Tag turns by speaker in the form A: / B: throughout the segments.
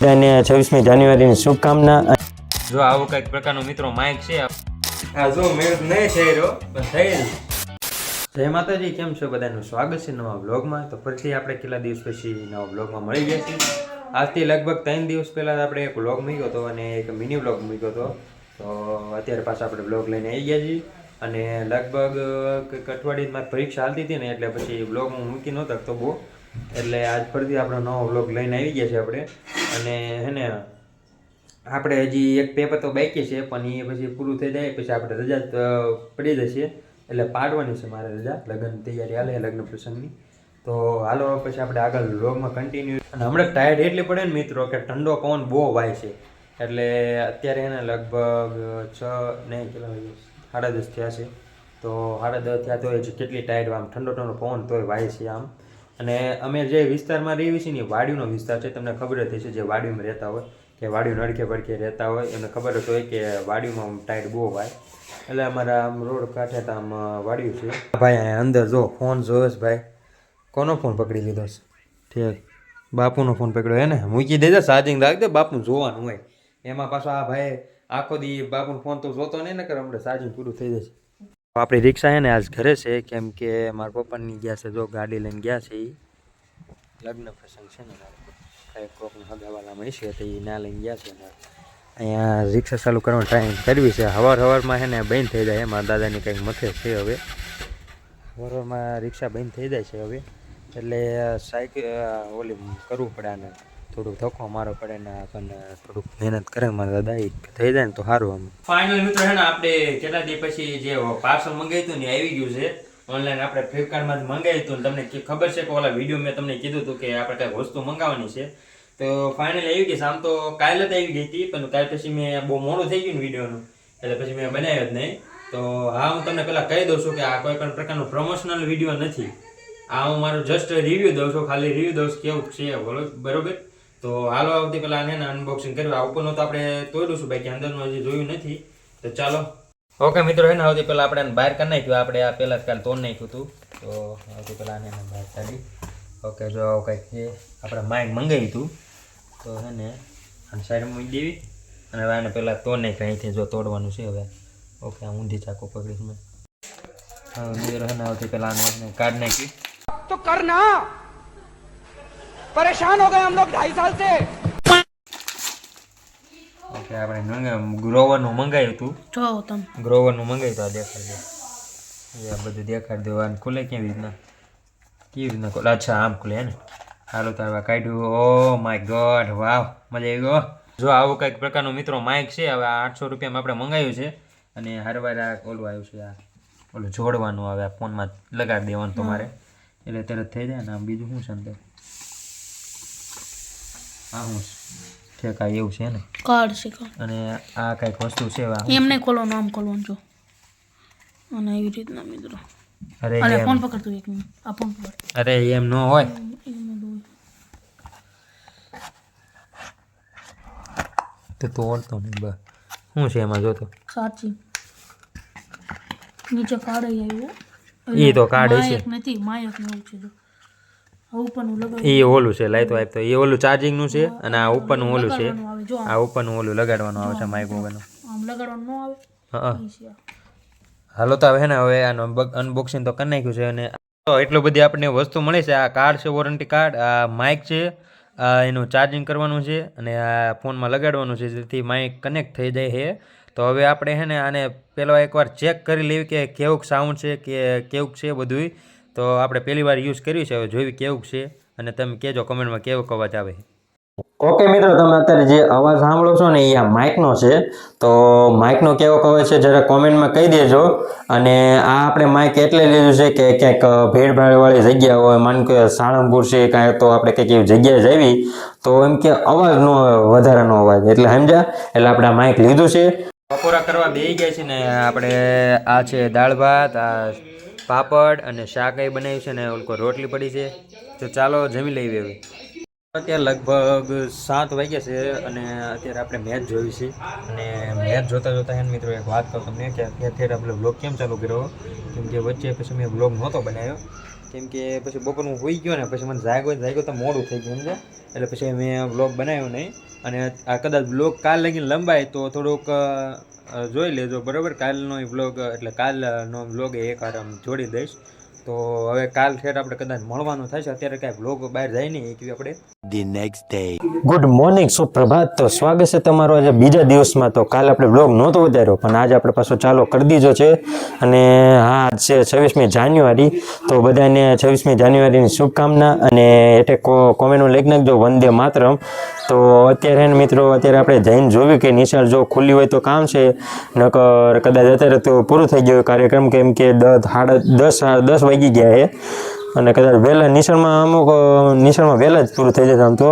A: અને 26મી જાન્યુઆરીની શુભકામના।
B: જો આવો કઈક પ્રકારનો મિત્રો માઇક છે
A: આ જો મેળ નહીં થઈ રહ્યો પણ થઈ જય માતાજી, કેમ છો બધાનું સ્વાગત છે નવા બ્લોગમાં। તો ફરીથી આપણે કેટલા દિવસ પછી નવા બ્લોગમાં મળી ગયા છીએ। આજથી લગભગ 3 દિવસ પહેલાં આપણે એક બ્લોગ મૂક્યો હતો અને એક મિની બ્લોગ મૂક્યો હતો। તો અત્યારે પાછા આપણે બ્લોગ લઈને આવી ગયા છીએ અને લગભગ અઠવાડિયામાં પરીક્ષા હાલતી હતી ને એટલે પછી બ્લોગ હું મૂકી નહોતો તો બહુ, એટલે આજ ફરીથી આપણો નવો બ્લોગ લઈને આવી ગયા છે આપણે। અને હે ને આપણે હજી એક પેપર તો બાકી છે પણ એ પછી પૂરું થઈ જાય પછી આપણે રજા પડી જશે, એટલે પાડવાની છે મારે રજા, લગ્ન તૈયારી હાલે લગ્ન પ્રસંગની। તો હાલો પછી આપણે આગળ વ્લોગમાં કન્ટિન્યુ। અને હમણાં ટાયર્ડ એટલી પડે ને મિત્રો કે ઠંડો પવન બહુ વાય છે, એટલે અત્યારે એને લગભગ 10:30 થયા છે। તો 10:30 થયા તો હજી કેટલી ટાયર્ડ આમ ઠંડો ઠંડો પવન તોય વાય છે આમ। અને અમે જે વિસ્તારમાં રહીએ છીએ ને વાડીનો વિસ્તાર છે, તમને ખબર જ હશે જે વાડીમાં રહેતા હોય કે વાડીનું નડકે પડકે રહેતા હોય એમને ખબર જ હોય કે વાડીમાં ટાઈડ બહુ વાય, એટલે અમારા આમ રોડ કાંઠે તો આમ વાડ્યું છે। ભાઈ અહીંયા અંદર જો ફોન જોયો ભાઈ, કોનો ફોન પકડી લીધો છે? ઠીક બાપુનો ફોન પકડ્યો હે ને, મૂકી દેજો ચાર્જિંગ રાખી દે, બાપુને જોવાનું હોય એમાં પાછો આ ભાઈ આખો દી બાપુનો ફોન તો જોતો નહીં ને, કરે હમણાં ચાર્જિંગ પૂરું થઈ જશે। આપણી રિક્ષા છે ને આજ ઘરે છે, કેમ કે મારા પપ્પાની ગયા છે, જો ગાડી લઈને ગયા છે, એ લગ્ન પ્રસંગ છે ને કંઈક કોકને હગાવાલામાં છે તો એ ના લઈને ગયા છે। અહીંયા રિક્ષા ચાલુ કરવાનો ટ્રાય કરવી છે, સવારમાં છે ને બંધ થઈ જાય, મારા દાદાની કંઈક મથે છે હવે, સવારમાં રિક્ષા બંધ થઈ જાય છે હવે, એટલે સાયકલ ઓલી કરવું પડે આને, થોડુંક ધક્કો મારવો પડે ને આપણને થોડુંક મહેનત કરે મારા દાદા, એ થઈ જાય ને તો સારું। આમ ફાઇનલ મિત્રો છે ને આપણે કેટલા દિવસ પછી જે પાર્સલ મંગાવ્યું હતું ને આવી ગયું છે ઓનલાઈન, આપણે ફ્લિપકાર્ટમાં મંગાવ્યું હતું, તમને ખબર છે કે ઓલા વિડીયો મેં તમને કીધું હતું કે આપણે કંઈક વસ્તુ મંગાવવાની છે, તો ફાઇનલી આવી ગઈ છે। આમ તો કાલે જ આવી ગઈ હતી પણ કાલ પછી મેં બહુ મોડું થઈ ગયું ને વિડીયોનું, એટલે પછી મેં બનાવ્યો જ નહીં। તો હા હું તમને પહેલાં કહી દઉં છું કે આ કોઈ પણ પ્રકારનું પ્રમોશનલ વિડીયો નથી, આ હું મારું જસ્ટ રિવ્યૂ દઉં છું, ખાલી રિવ્યૂ દઉં છું કેવું છે બરોબર। તો હાલો આવતી પહેલાં આને અનબોક્સિંગ કર્યું, આ ઉપરનું તો આપણે તોડ્યું છું બાકી અંદરનું હજી જોયું નથી, તો ચાલો ઓકે મિત્રો છે ને આવતી પહેલાં આપણે બહાર કરી નાખ્યું, આપણે આ પહેલાં જ કાલે તોડ નાખ્યું હતું, તો આવતી પહેલાં આને બહાર કાઢી। ઓકે જો આવું કંઈક છે, આપણે માઇક મંગાવ્યું હતું તો છે ને આને સાઈડમાં મૂકી દેવી અને હવે આને પહેલાં તોડ નાખ્યું, અહીંથી જો તોડવાનું છે હવે। ઓકે આ ઊંધી ચાકુ પકડીશ મેં, હવે મિત્રો છે ને આવતી પહેલાં આને કાઢી નાખી।
C: तो करना परेशान हो गए हम लोग 2.5 साल से।
A: ઓકે આપણે ગ્રોવરનું મંગાવ્યું હતું,
D: જો તમે
A: ગ્રોવરનું મંગાવ્યું હતું, આ દેખાડજો, આ બધું દેખાડી દેવાનું, ખુલે કેવી રીતના ખુલે? અચ્છા આમ ખુલે હે ને, હાલો તો હવે કાઢ્યું। ઓ માય ગોડ વાવ, મજા આવી ગયો। જો આવું કંઈક પ્રકારનું મિત્રો માઇક છે, હવે 800 રૂપિયામાં આપણે મંગાવ્યું છે, અને હરવાર આ ઓલું આવ્યું છે, આ ઓલું જોડવાનું આવે, આ ફોનમાં લગાડી દેવાનું તમારે, એટલે તરત થઈ જાય ને। આમ બીજું શું છે અંદર? હા હું ઠેક આ એવું છે ને
D: કાર્ડ છે કાર્ડ,
A: અને આ કંઈક વસ્તુ છે
D: એમ નહીં ખોલવાનું, આમ ખોલવાનું જો, અને એવી રીતના મિત્રો।
A: અરે
D: અરે
A: એમ
D: ફોન પકડ તું, એક મિનિટ આ ફોન પકડ,
A: અરે એમ ન હોય, તો તોડતો નહીં બસ, શું છે એમાં જોતો?
D: સાચી નીચે કાર્ડ આવ્યું,
A: એ તો કાર્ડ છે,
D: માયક નથી, માયક ને એવું છે જો, આ ઉપરનું લગાડ,
A: એ ઓલું છે લાઈતો આપ, તો એ ઓલું ચાર્જિંગનું છે, અને આ ઉપરનું ઓલું છે,
D: આવે જો,
A: આ ઉપરનું ઓલું લગાડવાનું આવે છે માઇક વગરનું।
D: આમ લગાડવાનું ન આવે,
A: હા
D: ઈ છે આ।
A: હાલો તો હવે ને હવે આનું અનબોક્સિંગ તો કરી નાખ્યું છે, અને એટલું બધી આપણને વસ્તુ મળે છે। આ કાર્ડ છે, વોરંટી કાર્ડ, આ માઇક છે, એનું ચાર્જિંગ કરવાનું છે, અને આ ફોનમાં લગાડવાનું છે જેથી માઇક કનેક્ટ થઈ જાય છે। તો હવે આપણે છે ને આને પહેલાં એકવાર ચેક કરી લેવી કે કેવુંક સાઉન્ડ છે કે કેવુંક છે બધુંય, તો આપણે પહેલી વાર યુઝ કર્યું છે, હવે જોઈ કેવુંક છે, અને તમે કહેજો કમેન્ટમાં કેવો અવાજ આવે। ઓકે મિત્રો, તમે અત્યારે જે અવાજ સાંભળો છો ને એ આ માઇકનો છે, તો માઇકનો કેવો અવાજ છે જરા કોમેન્ટમાં કહી દેજો। અને આ આપણે માઇક એટલે લીધું છે કે ક્યાંક ભીડભાડવાળી જગ્યા હોય, માન કે સાળંગપુર છે કાંઈ, તો આપણે કંઈક એવી જગ્યાએ જઈએ તો એમ કે અવાજ ન આવે, વધારાનો અવાજ, એટલે સમજ્યા, એટલે આપણે આ માઇક લીધું છે। બપોરા કરવા બેસી ગયા છે ને આપણે, આ છે દાળ ભાત, આ પાપડ અને શાક એ બનાવ્યું છે, ને ઓલકો રોટલી પડી છે, તો ચાલો જમી લઈએ હવે। અત્યારે લગભગ 7 વાગ્યા છે અને અત્યારે આપણે મેચ જોઈ છે, અને મેચ જોતા જોતા હે મિત્રો એક વાત કહું તમને કે અત્યારે આપણે બ્લોગ કેમ ચાલુ કર્યો, કેમ કે વચ્ચે પછી મેં બ્લોગ નહોતો બનાવ્યો, કેમ કે પછી બપોર હું હોઈ ગયો ને પછી મને જાગ્યો તો મોડું થઈ ગયું સમજ્યા, એટલે પછી મેં બ્લોગ બનાવ્યો નહીં। અને આ કદાચ બ્લોગ કાલ લગીને લંબાય તો થોડુંક જોઈ લેજો બરાબર. કાલનો બ્લોગ એટલે કાલનો બ્લોગ એક વાર જોડી દઈશ. તો હવે કાલ ફેર આપણે કદાચ મળવાનું થાય છે. અત્યારે કાંઈ બ્લોગ બહાર જાય નહીં એ આપણે
E: The next day.
A: Good morning સુપ્રભાત. તો સ્વાગત છે તમારો આજે બીજા દિવસમાં. તો કાલે આપણે બ્લોગ નહોતો ઉતાર્યો પણ આજે આપણે પાછો ચાલો કરી દીધો છે. અને હા આજ છે 26મી જાન્યુઆરી. તો બધાને 26મી જાન્યુઆરીની શુભકામના. અને એટલે કોમેન્ટમાં લખી નાખજો વંદે માતરમ. તો અત્યારે મિત્રો અત્યારે આપણે જઈને જોયું કે નિશાળ જો ખુલ્લી હોય તો કામ છે, નકર કદાચ અત્યારે તો પૂરું થઈ ગયું કાર્યક્રમ, કેમ કે 10 વાગી ગયા છે. અને કદાચ વહેલા નિશાળમાં વહેલા જ પૂરું થઈ જાય. આમ તો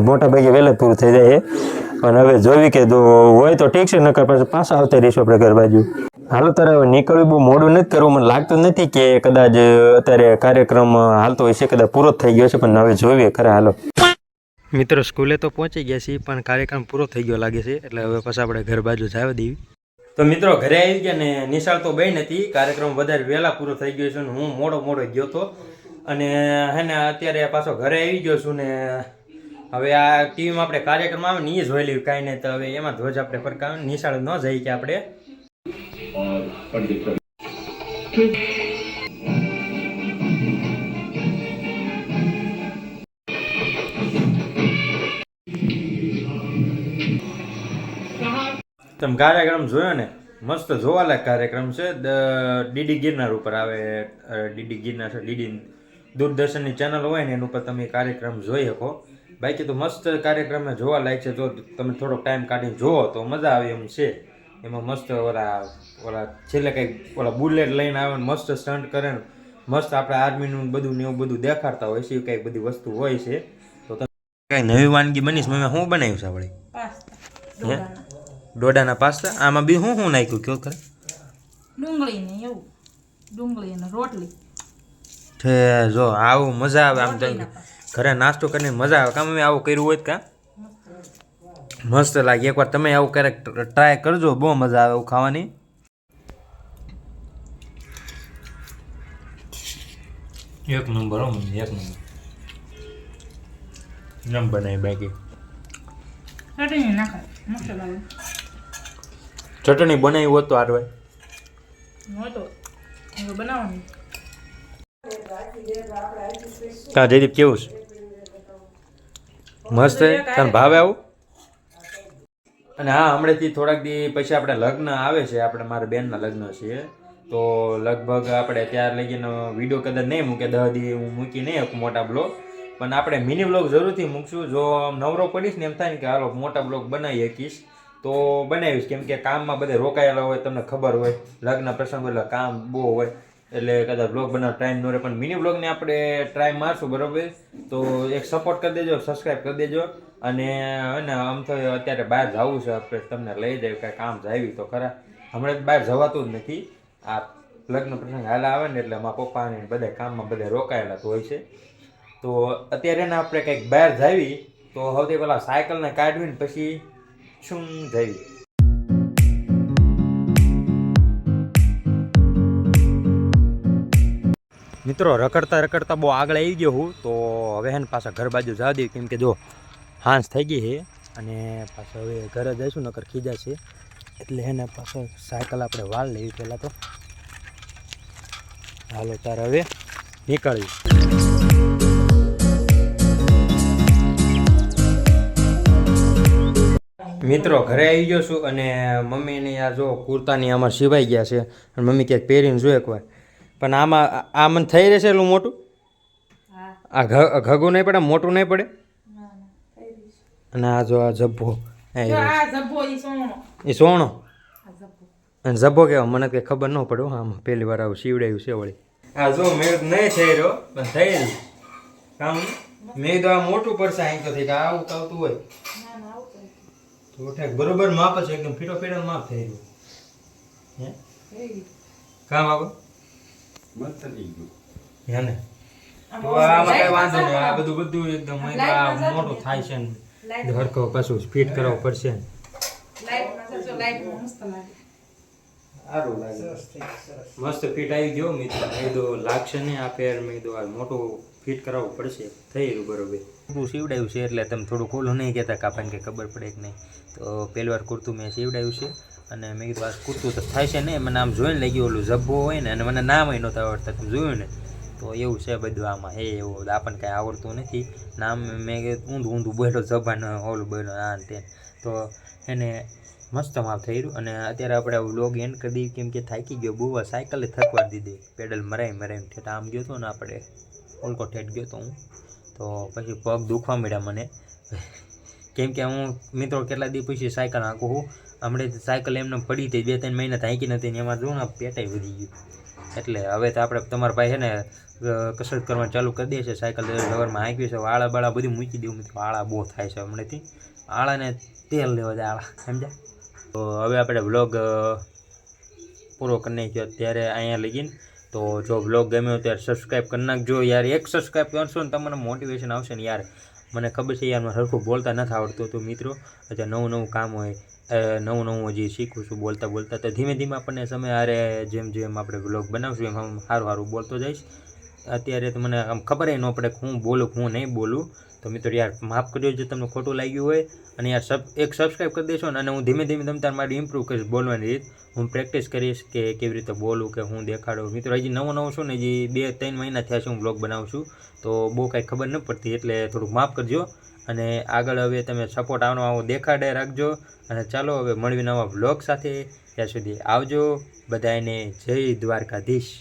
A: મોટા ભાગે વહેલા જ પૂરું થઈ જાય છે. પણ હવે જોવી કે જો હોય તો ઠીક છે, નકર પછી પાછા આવતા રહીશું આપણે ઘર બાજુ. હાલો તારે હવે નીકળવું બહુ મોડું નથી કરવું. મને લાગતું નથી કે કદાચ અત્યારે કાર્યક્રમ હાલતો હોય છે, કદાચ પૂરો જ થઈ ગયો છે. પણ હવે જોઈએ ખરા. હાલો મિત્રો સ્કૂલે તો પહોંચી ગયા છીએ પણ કાર્યક્રમ પૂરો થઈ ગયો લાગે છે, એટલે હવે પછી આપણે ઘર બાજુ જવા દેવી. તો મિત્રો ઘરે આવી ગયા ને નિશાળ તો બઈ નથી. કાર્યક્રમ વધારે વહેલા પૂરો થઈ ગયો છે ને હું મોડો ગયો હતો. અને હે ને અત્યારે પાછો ઘરે આવી ગયો છું ને હવે આ ટીવીમાં આપણે કાર્યક્રમ આવે ને એ જ જોઈ લેવું કાંઈ નહીં. તો હવે એમાં ધ્વજ આપણે ફરકાવે નિશાળ ન જાય કે આપણે તમે કાર્યક્રમ જોયો ને, મસ્ત જોવાલાયક કાર્યક્રમ છે. ડીડી ગિરનાર ઉપર આવે. ડીડી ગિરનાર છે, ડીડી દૂરદર્શનની ચેનલ હોય ને એના ઉપર તમે કાર્યક્રમ જોઈ શકો. બાકી તો મસ્ત કાર્યક્રમ જોવાલાયક છે. જો તમે થોડોક ટાઈમ કાઢીને જુઓ તો મજા આવે એમ છે. એમાં મસ્ત ઓલા છેલ્લે કંઈક ઓલા બુલેટ લઈને આવે ને મસ્ત સ્ટન્ટ કરે ને મસ્ત આપણે આર્મીનું બધું ને એવું બધું દેખાડતા હોય છે. કંઈક બધી વસ્તુ હોય છે. તો તમે કંઈ નવી વાનગી બનીશ મમ્મી શું બનાવ્યું છે આપણે? ડોડાના પાસ્તા. આમાં બી શું નાખ્યું કયો ખરે?
D: ડુંગળી ને એવું, ડુંગળી ને રોટલી.
A: છે જો આવું મજા આવે. આમ તમે ઘરે નાસ્તો કરીને મજા આવે. કામ આવું કર્યું હોય કા મસ્ત લાગે. એકવાર તમે આવું ક્યારેક ટ્રાય કરજો, બહુ મજા આવે એવું ખાવાની. એક નંબર હો મમ્મી, એક નંબર. નમ બનાવી બાકી
D: ચટણી નાખાય મસ્ત લાગે.
A: ચટણી બનાવી હોત તો આરવાય
D: હોય તો બનાવવાનું.
A: કા જયદીપ કેવું છે? મસ્ત છે. તને ભાવે આવું? અને હા હમણાંથી થોડાક દી પછી આપણે લગ્ન આવે છે. આપણે મારા બેનના લગ્ન છે. તો લગભગ આપણે ત્યાર લગીને વિડીયો કદાચ નહીં મૂકે. 10 દી હું મૂકી નહીં શકું મોટા બ્લોગ. પણ આપણે મિની બ્લોગ જરૂરથી મૂકશું. જો નવરો પડીશ ને એમ થાય ને કે હાલો મોટા બ્લોગ બનાવી શકીશ તો બનાવીશ. કેમ કે કામમાં બધે રોકાયેલા હોય, તમને ખબર હોય લગ્ન પ્રસંગ એટલે કામ બહુ હોય, એટલે કદાચ બ્લોગ બનાવવાનો ટાઈમ ન રહે. પણ મિની બ્લોગને આપણે ટ્રાય મારશું બરાબર. તો એક સપોર્ટ કરી દેજો, સબસ્ક્રાઈબ કરી દેજો. અને આમ તો અત્યારે બહાર જવું છે આપણે, તમને લઈ જાય કાંઈ કામ જાવી તો ખરા. હમણાં બહાર જવાતું જ નથી. આ લગ્ન પ્રસંગ હાલ આવે ને એટલે મારા પપ્પાને બધા કામમાં બધા રોકાયેલા તો હોય છે. તો અત્યારે ને આપણે કંઈક બહાર જાવી તો સૌથી પહેલાં સાયકલને કાઢવીને પછી શું જાવી. મિત્રો રખડતા બહુ આગળ આવી ગયો હું. તો હવે હે ને પાછા ઘર બાજુ જવા દઈએ, કેમ કે જો હાંસ થઈ ગઈ છે. અને પાછા હવે ઘરે જઈશું નકર ખીજા છે. એટલે હે ને પાછો સાયકલ આપણે વાળ લેવી પહેલાં તો. હાલો તારે હવે નીકળવી. મિત્રો ઘરે આવી ગયો છું અને મમ્મીને આ જો કુર્તાની આમાં સિવાઈ ગયા છે. અને મમ્મી ક્યાંક પહેરીને જોઈએ એકવાર. પણ આમાં આ મને થઈ રહેશે એટલું મોટું? આ ઘગું નહીં પડે, મોટું નહીં પડે? અને આ જો આ જબ્બો એ સોણો અને જબ્બો કેવા મને કંઈ ખબર ન પડે. આમાં પહેલી વાર આવું સીવડાયું છે વળી. આ જો મેં નહીં થઈ રહ્યો પણ થઈ રહ્યું કામ. મેં તો આ મોટું પડશે અહીં તો થઈ કે આવું આવતું હોય તો ઠેક બરોબર માપ છે. એકદમ ફીટો માપ થઈ રહ્યું હે કામ આવો મસ્ત થઈ ગયું હે ને. તો આમાં કઈ વાંધો નહીં. આ બધું એકદમ મોટું થાય છે ને હરકો પાછું ફિટ કરાવવું પડશે. સારું લાગે, મસ્ત ફિટ આવી ગયો મિત્રો. મેં કીધું લાગશે નહીં આ પેર. મેં કીધું આ મોટું ફિટ કરાવવું પડશે. થઈ રહ્યું બરોબર. કુર્તું સીવડાવ્યું છે એટલે તમે થોડું ખોલું નહીં કહેતા કાપાને કે ખબર પડે કે નહીં. તો પહેલી વાર કુર્તું મેં સીવડાવ્યું છે અને મેં કીધું આ કુર્તું તો થાય છે ને, મને આમ જોઈને લઈ ગયું ઓલું જબ્બો હોય ને, અને મને નામ ય નહોતા આવડતા, તમે જોયું ને. તો એવું છે બધું આમાં, હે એવું આપણને કાંઈ આવડતું નથી. નામ મેં ઊંધું ઊંધું બોલ્યો, જબાન ઓલું બોલ્યો આ ને તે. તો એને મસ્ત માપ થઈ રહ્યું. અને અત્યારે આપણે વ્લોગ એન્ડ કરી દઈએ કેમ કે થાકી ગયો બહુ. સાયકલે થકવા દીધી, પેડલ મરાઈને ઠેઠ આમ ગયો હતો ને આપણે ઓલકો ઠેઠ ગયો હતો હું. તો પછી પગ દુખવા મળ્યા મને, કેમ કે હું મિત્રો કેટલા દી પછી સાયકલ હાંકું હું. હમણાં સાયકલ એમને પડી હતી 2-3 મહિના હાંકી નથી ને એમાં જો ને પેટાઈ વધી ગયું. એટલે હવે તો આપણે તમારા ભાઈ છે ને કસરત કરવાનું ચાલુ કરી દે છે, સાયકલ સવારમાં હાંકવી છે. આળા બાળા બધું મૂકી દેવું મિત્રો, આળા બહુ થાય છે હમણાંથી. આળાને તેલ લેવા જાય આળા, સમજ્યા. તો હવે આપણે વ્લોગ પૂરો કરી નાખ્યો ત્યારે અહીંયા લગીને. તો જો વ્લોગ ગમ્યો ત્યારે સબસ્ક્રાઈબ કરી નાખજો યાર. 1 સબસ્ક્રાઈબ કરશો ને તમને મોટિવેશન આવશે ને યાર. મને ખબર છે યાર મને સરખું બોલતા નથી આવડતું તો મિત્રો, અત્યારે નવું કામ હોય, નવું હજી શીખું છું બોલતા. તો ધીમે ધીમે આપણને સમય હારે જેમ આપણે વ્લોગ બનાવશું એમ સારું બોલતો જઈશ. અત્યારે તો મને આમ ખબર ન પડે કે હું બોલું હું નહીં બોલું. તો મિત્રો યાર માફ કરજો જો તમને ખોટું લાગ્યું હોય. અને યાર એક સબસ્ક્રાઈબ કરી દેશો ને, અને હું ધીમે તમ તાર મારી ઇમ્પ્રૂવ કરીશ બોલવાની રીત. હું પ્રેક્ટિસ કરીશ કે કેવી રીતે બોલું કે હું દેખાડું. મિત્રો હજી નવો છું ને, હજી 2-3 મહિના થયા છે હું બ્લોગ બનાવું છું, તો બહુ કાંઈ ખબર ન પડતી, એટલે થોડુંક માફ કરજો. અને આગળ હવે તમે સપોર્ટ આવો દેખાડે રાખજો. અને ચાલો હવે મળવી નવા વ્લોગ સાથે, ત્યાં સુધી આવજો બધાને. જય દ્વારકાધીશ.